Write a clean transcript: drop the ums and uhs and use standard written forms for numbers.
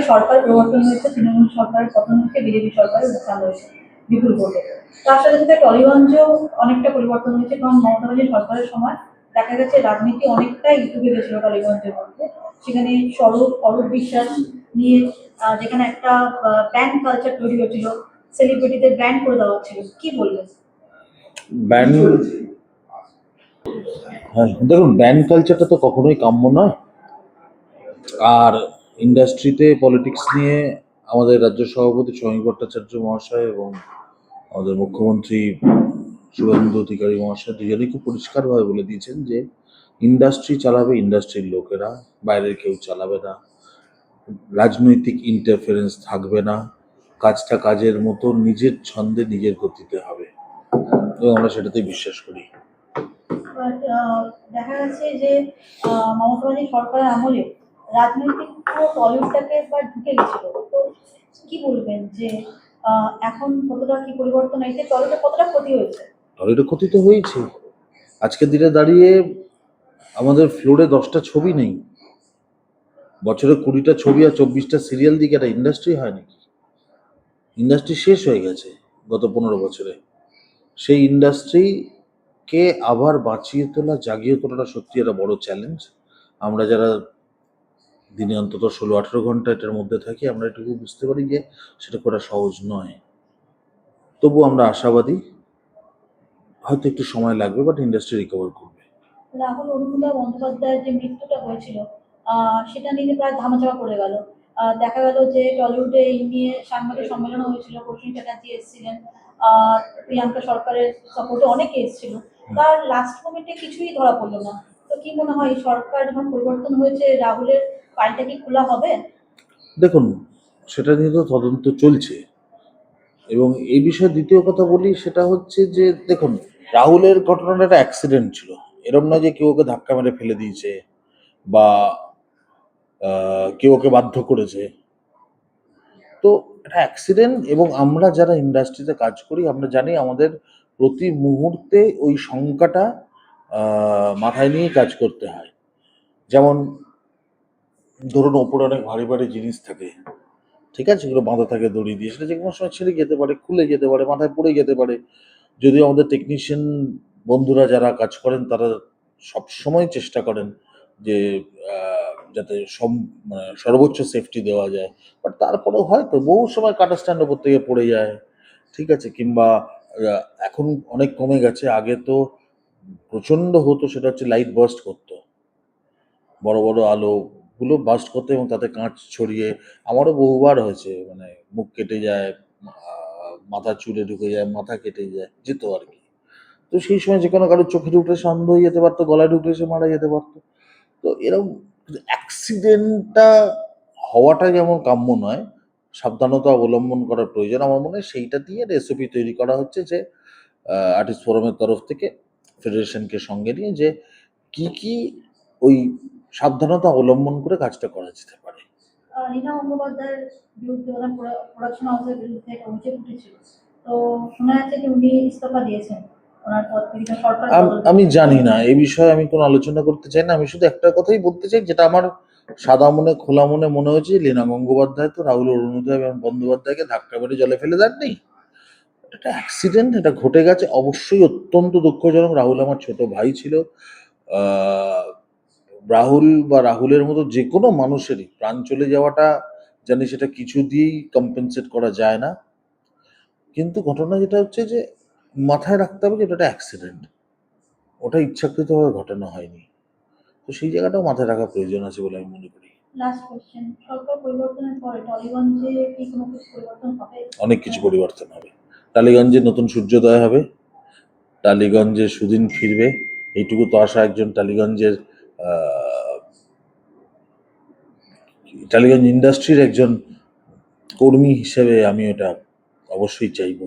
সরকার পরিবর্তন হয়েছে, তৃণমূল সরকারের পতন হয়েছে, বিজেপি সরকারের উত্থান হয়েছে বিপুল ভোটে। তার সাথে সাথে টলিগঞ্জেও অনেকটা পরিবর্তন হয়েছে, কারণ মমতা ব্যানার্জির সরকারের সময় দেখা গেছে রাজনীতি অনেকটাই ডুবে গেছিল টলিগঞ্জের মধ্যে। সেখানে অরূপ বিশ্বাস নিয়ে যেখানে একটা ব্যান্ড কালচার তৈরি হয়েছিল, সেলিব্রিটিদের ব্যান্ড করে দেওয়া হচ্ছিল, কি বলবেন? ব্যান্ড, হ্যাঁ দেখুন, ব্যান্ড কালচারটা তো কখনোই কাম্য নয়। আর ইন্ডাস্ট্রিতে পলিটিক্স নিয়ে আমাদের রাজ্য সভাপতি সমীক ভট্টাচার্য মহাশয় এবং আমাদের মুখ্যমন্ত্রী শুভেন্দু অধিকারী মহাশয় দুজনেই খুব পরিষ্কারভাবে বলে দিয়েছেন যে ইন্ডাস্ট্রি চালাবে ইন্ডাস্ট্রির লোকেরা, বাইরের কেউ চালাবে না, রাজনৈতিক ইন্টারফারেন্স থাকবে না, কাজটা কাজের মতো নিজের ছন্দে নিজের গতিতে হবে, এবং আমরা সেটাতেই বিশ্বাস করি। দেখা যাচ্ছে যে মমতা ব্যানার্জি সরকারের আমলে রাজনৈতিক পুরো টলিউডটাকে একবার ঢুকে গেছিল, তো কি বলবেন যে এখন কতটা কি পরিবর্তন হয়েছে, টলিউডে কতটা ক্ষতি হয়েছে? টলিউডে ক্ষতি তো হয়েছে। আজকের দিনে দাঁড়িয়ে আমাদের ফ্লোরে 10টা ছবি নেই, বছরে 20টা ছবি আর 24টা সিরিয়াল দিকে একটা ইন্ডাস্ট্রি হয় নাকি? ইন্ডাস্ট্রি শেষ হয়ে গেছে গত 15 বছরে। সেই ইন্ডাস্ট্রিকে আবার বাঁচিয়ে তোলা, জাগিয়ে তোলাটা সত্যি একটা বড় চ্যালেঞ্জ। আমরা যারা দিনে অন্তত 16-18 ঘন্টা এটার মধ্যে থাকি, আমরা এটুকু বুঝতে পারি যে সেটা করা সহজ নয়। তবু আমরা আশাবাদী, হয়তো একটু সময় লাগবে, বাট ইন্ডাস্ট্রি রিকভার করবে। রাহুল অরুণোদয় বন্দ্যোপাধ্যায়ের যে মৃত্যুটা হয়েছিল, সেটা নিয়ে প্রায় ধামাচাপা পড়ে গেল। দেখা গেল যে টলিউডে এই নিয়ে সাংবাদিক সম্মেলন হয়েছিল, প্রসেন চ্যাটার্জি এসেছিলেন, প্রিয়াঙ্কা সরকারের সাপোর্টে অনেকে এসেছিল, তার লাস্ট মোমেন্টে কিছুই ধরা পড়লো না। তো কি মনে হয়, সরকার যখন পরিবর্তন হয়েছে, রাহুলের ফাইলটা কি খোলা হবে? দেখুন, সেটা নিয়ে তো তদন্ত চলছে। এবং এই বিষয়ে দ্বিতীয় কথা বলি, সেটা হচ্ছে যে দেখুন, রাহুলের ঘটনাটা একটা অ্যাক্সিডেন্ট ছিল। এরম নয় যে কেউ ওকে ধাক্কা মেরে ফেলে দিয়েছে বা কেউ ওকে বাধ্য করেছে। তো এটা অ্যাক্সিডেন্ট, এবং আমরা যারা ইন্ডাস্ট্রিতে কাজ করি আমরা জানি আমাদের প্রতি মুহূর্তে ওই শঙ্কাটা মাথায় নিয়ে কাজ করতে হয়। যেমন ধরুন, ওপরে অনেক ভারী ভারী জিনিস থাকে, ঠিক আছে, এগুলো বাঁধা থাকে দড়ি দিয়ে, সেটা যে কোনো সময় ছিঁড়ে যেতে পারে, খুলে যেতে পারে, মাথায় পড়ে যেতে পারে। যদিও আমাদের টেকনিশিয়ান বন্ধুরা যারা কাজ করেন তারা সবসময় চেষ্টা করেন যে যাতে মানে সর্বোচ্চ সেফটি দেওয়া যায়, বাট তারপরেও হয়তো বহু সময় কাটা স্ট্যান্ড ওপর থেকে পড়ে যায়, ঠিক আছে, কিংবা এখন অনেক কমে গেছে। আগে তো প্রচণ্ড হতো, সেটা হচ্ছে লাইট বার্স্ট করতো, বড় বড় আলোগুলো বার্স্ট করতো এবং তাতে কাঁচ ছড়িয়ে আমারও বহুবার হয়েছে, মানে মুখ কেটে যায়, মাথা চুলে ঢুকে যায়, মাথা কেটে যায় যেত আর কি। তো সেই সময় যে কোনো কারোর চোখে ঢুকলে সে অন্ধ হয়ে যেতে পারতো, গলায় ঢুকলে সে মারা যেতে পারতো। তো এরকম অ্যাক্সিডেন্টটা হওয়াটা যেমন কাম্য নয়, সাবধানতা অবলম্বন করার প্রয়োজন। আমার মনে হয় সেইটা দিয়ে রেসিপি তৈরি করা হচ্ছে, যে আর্টিস্ট ফোরামের তরফ থেকে ফেডারেশনকে সঙ্গে নিয়ে যে কি কি ওই সাবধানতা অবলম্বন করে কাজটা করা যেতে পারে। রীনা গঙ্গোপাধ্যায়ের বিরুদ্ধে, ওনার প্রোডাকশন হাউসের বিরুদ্ধে একটা অভিযোগ উঠেছিল, তো শোনা যাচ্ছে যে উনি ইস্তফা দিয়েছেন ওনার পদ থেকে, সরকার আমি জানি না, এই বিষয়ে আমি কোনো আলোচনা করতে চাই না। আমি শুধু একটা কথাই বলতে চাই, যেটা আমার সাদা মনে খোলা মনে মনে হয়েছে, লীনা গঙ্গোপাধ্যায় তো রাহুল অরুণোদয় এবং বন্দ্যোপাধ্যায়কে ধাক্কা মেরে জলে ফেলে দেননি। এটা অ্যাক্সিডেন্ট, এটা ঘটে গেছে, অবশ্যই অত্যন্ত দুঃখজনক। রাহুল আমার ছোট ভাই ছিল। আহ, রাহুল বা রাহুলের মতো যে কোনো মানুষেরই প্রাণ চলে যাওয়াটা, জানি সেটা কিছু দিয়েই কম্পেনসেট করা যায় না। কিন্তু ঘটনা যেটা হচ্ছে যে মাথায় রাখতে হবে যে এটা একটা অ্যাক্সিডেন্ট, ওটা ইচ্ছাকৃতভাবে ঘটানো হয়নি। তো সেই জায়গাটাও মাথায় রাখা প্রয়োজন আছে বলে আমি মনে করি। লাস্ট কোশ্চেন, সরকার পরিবর্তনের পরে টলিগঞ্জে কি কোনো কিছু পরিবর্তন হবে? অনেক কিছু পরিবর্তন হবে। টালিগঞ্জে নতুন সূর্যোদয় হবে, টালিগঞ্জে সুদিন ফিরবে, এইটুকু তো আশা একজন টালিগঞ্জের টালিগঞ্জ ইন্ডাস্ট্রির একজন কর্মী হিসেবে আমি এটা অবশ্যই চাইবো।